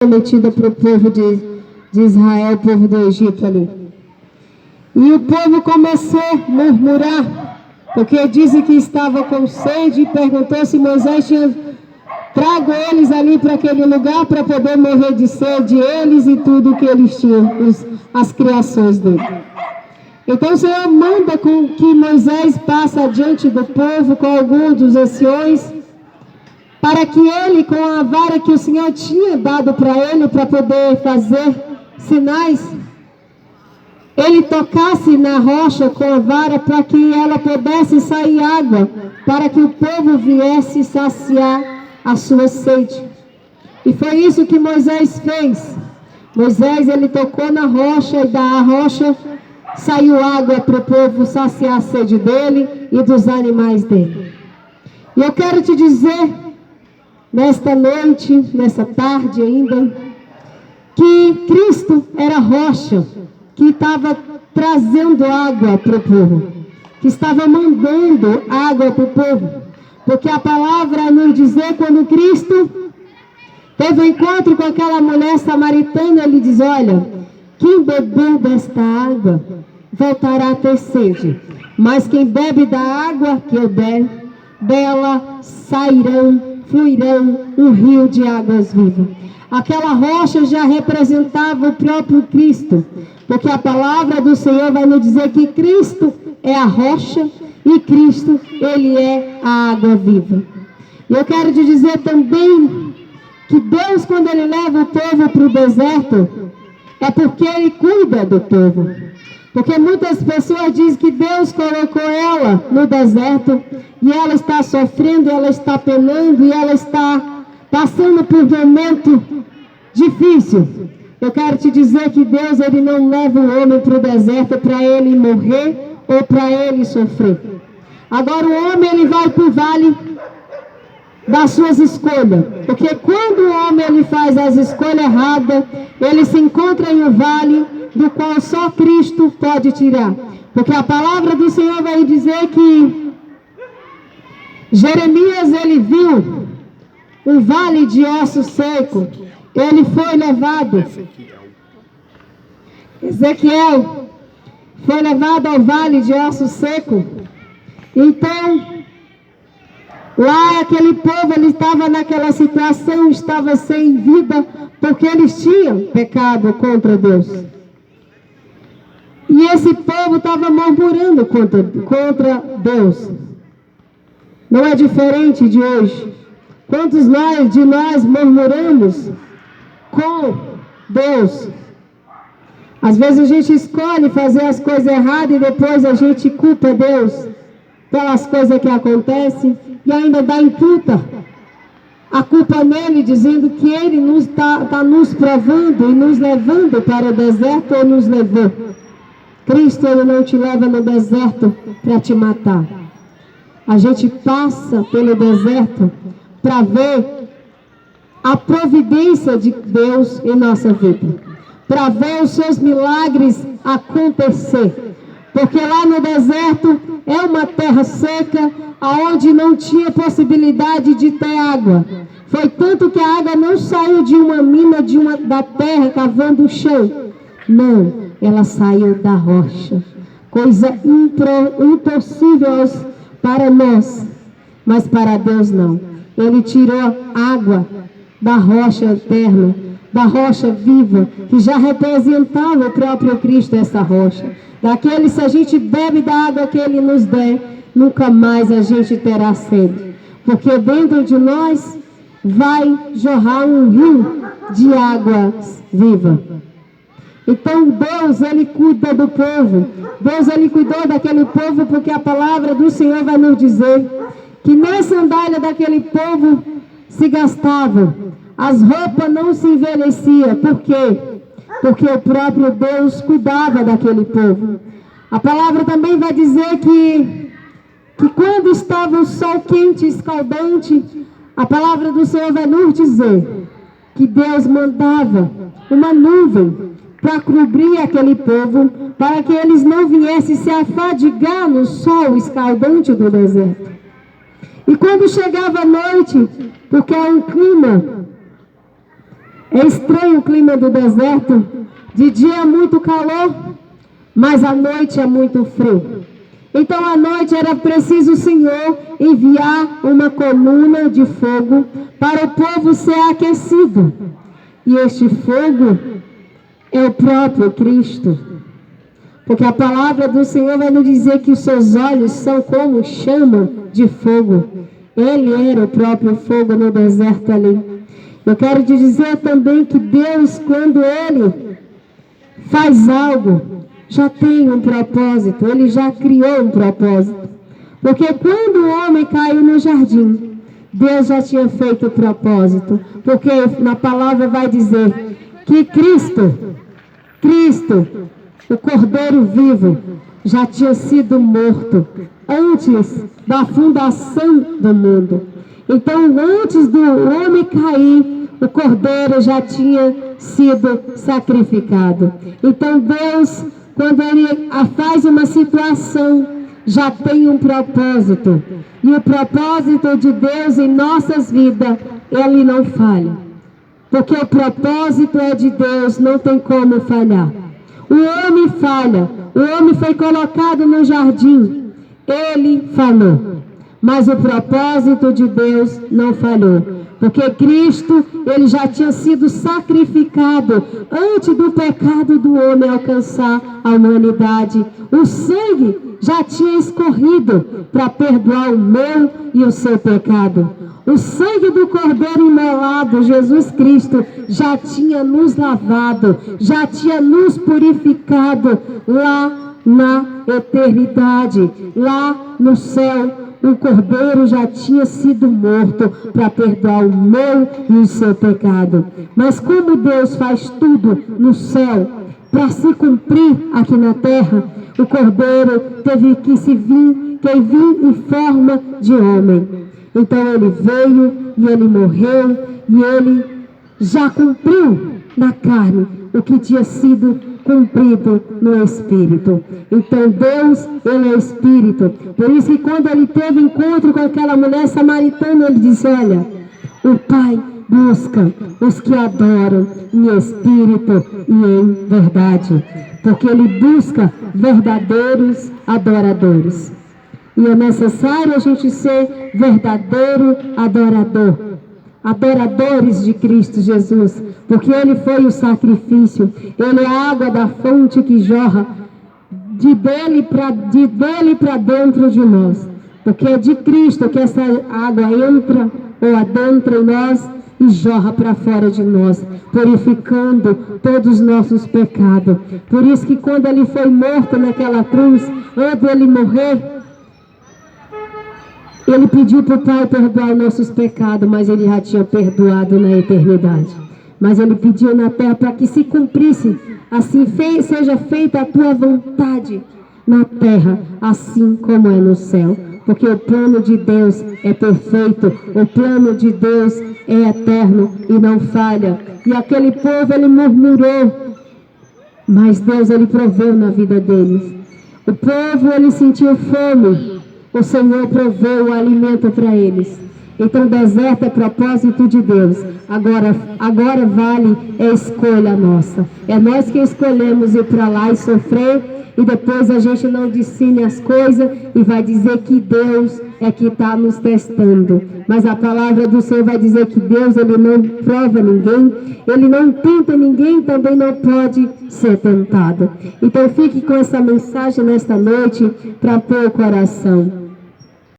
prometida para o povo de Israel, o povo do Egito ali. E o povo começou a murmurar, porque dizem que estava com sede, e perguntou se Moisés tinha trago eles ali para aquele lugar para poder morrer de sede, eles e tudo que eles tinham, as criações dele. Então o Senhor manda com que Moisés passe adiante do povo com alguns dos anciões, para que ele, com a vara que o Senhor tinha dado para ele, para poder fazer sinais, ele tocasse na rocha com a vara para que ela pudesse sair água, para que o povo viesse saciar a sua sede. E foi isso que Moisés fez. Moisés, ele tocou na rocha, e da rocha saiu água para o povo saciar a sede dele e dos animais dele. E eu quero te dizer, nesta noite, nessa tarde ainda, que Cristo era a rocha que estava trazendo água para o povo, que estava mandando água para o povo, porque a palavra nos dizer, quando Cristo teve um encontro com aquela mulher samaritana, ele diz: olha, quem bebeu desta água voltará a ter sede, mas quem bebe da água que eu der, dela fluirão um rio de águas vivas. Aquela rocha já representava o próprio Cristo, porque a palavra do Senhor vai nos dizer que Cristo é a rocha e Cristo, ele é a água viva. E eu quero te dizer também que Deus, quando ele leva o povo para o deserto, é porque ele cuida do povo. Porque muitas pessoas dizem que Deus colocou ela no deserto e ela está sofrendo, ela está penando e ela está passando por um momento difícil. Eu quero te dizer que Deus, ele não leva o homem para o deserto para ele morrer ou para ele sofrer. Agora o homem, ele vai para o vale das suas escolhas, porque quando o homem, ele faz as escolhas erradas, ele se encontra em um vale do qual só Cristo pode tirar. Porque a palavra do Senhor vai dizer que Jeremias, ele viu um vale de ossos secos. Ele foi levado. Ezequiel foi levado ao vale de ossos secos. Então, lá aquele povo, ele estava naquela situação, estava sem vida, porque eles tinham pecado contra Deus. E esse povo estava murmurando contra Deus. Não é diferente de hoje. Quantos de nós murmuramos com Deus? Às vezes a gente escolhe fazer as coisas erradas e depois a gente culpa Deus pelas coisas que acontecem e ainda dá imputa a culpa nele, dizendo que ele está nos provando e nos levando para o deserto, ou nos levou. Cristo, ele não te leva no deserto para te matar. A gente passa pelo deserto para ver a providência de Deus em nossa vida, para ver os seus milagres acontecer. Porque lá no deserto é uma terra seca, aonde não tinha possibilidade de ter água. Foi tanto que a água não saiu de uma mina da terra cavando o chão. Não, ela saiu da rocha. Coisa impossível para nós, mas para Deus não. Ele tirou água da rocha eterna, da rocha viva, que já representava o próprio Cristo, essa rocha. Daquele, se a gente bebe da água que ele nos der, nunca mais a gente terá sede. Porque dentro de nós vai jorrar um rio de água viva. Então Deus, ele cuida do povo. Deus, ele cuidou daquele povo, porque a palavra do Senhor vai nos dizer que nem sandália daquele povo se gastava. As roupas não se envelheciam. Por quê? Porque o próprio Deus cuidava daquele povo. A palavra também vai dizer que quando estava o sol quente e escaldante, a palavra do Senhor vai nos dizer que Deus mandava uma nuvem para cobrir aquele povo, para que eles não viessem se afadigar no sol escaldante do deserto. E quando chegava a noite, porque é um clima É estranho o clima do deserto. De dia é muito calor, mas à noite é muito frio. Então à noite era preciso o Senhor enviar uma coluna de fogo para o povo ser aquecido. E este fogo é o próprio Cristo. Porque a palavra do Senhor vai nos dizer que os seus olhos são como chama de fogo. Ele era o próprio fogo no deserto ali. Eu quero te dizer também que Deus, quando Ele faz algo, já tem um propósito. Ele já criou um propósito. Porque quando o homem caiu no jardim, Deus já tinha feito o propósito. Porque na palavra vai dizer que Cristo, o Cordeiro vivo, já tinha sido morto antes da fundação do mundo. Então, antes do homem cair, o Cordeiro já tinha sido sacrificado. Então, Deus, quando Ele faz uma situação, já tem um propósito. E o propósito de Deus em nossas vidas, Ele não falha. Porque o propósito é de Deus, não tem como falhar. O homem falha. O homem foi colocado no jardim. Ele falhou. Mas o propósito de Deus não falhou. Porque Cristo, Ele já tinha sido sacrificado antes do pecado do homem alcançar a humanidade. O sangue já tinha escorrido para perdoar o meu e o seu pecado. O sangue do Cordeiro imolado, Jesus Cristo, já tinha nos lavado, já tinha nos purificado lá na eternidade, lá no céu. O Cordeiro já tinha sido morto para perdoar o meu e o seu pecado. Mas como Deus faz tudo no céu para se cumprir aqui na terra, o Cordeiro teve que vir em forma de homem. Então Ele veio e Ele morreu e Ele já cumpriu na carne o que tinha sido cumprido no Espírito. Então Deus, Ele é Espírito. Por isso que quando Ele teve encontro com aquela mulher samaritana, Ele disse: olha, o Pai busca os que adoram em Espírito e em verdade. Porque Ele busca verdadeiros adoradores. E é necessário a gente ser verdadeiro adorador. Adoradores de Cristo Jesus. Porque Ele foi o sacrifício. Ele é a água da fonte que jorra de dele para dentro de nós. Porque é de Cristo que essa água entra ou adentra em nós e jorra para fora de nós, purificando todos os nossos pecados. Por isso que quando Ele foi morto naquela cruz, antes de Ele morrer, Ele pediu para o Pai perdoar nossos pecados, mas Ele já tinha perdoado na eternidade. Mas Ele pediu na terra para que se cumprisse, assim seja feita a tua vontade na terra, assim como é no céu. Porque o plano de Deus é perfeito, o plano de Deus é eterno e não falha. E aquele povo, ele murmurou, mas Deus, Ele proveu na vida deles. O povo, ele sentiu fome. O Senhor proveu o alimento para eles. Então o deserto é propósito de Deus. Agora vale a escolha nossa. É nós que escolhemos ir para lá e sofrer. E depois a gente não decide as coisas e vai dizer que Deus é que está nos testando. Mas a palavra do Senhor vai dizer que Deus, Ele não prova ninguém. Ele não tenta ninguém, também não pode ser tentado. Então fique com essa mensagem nesta noite para pôr o coração.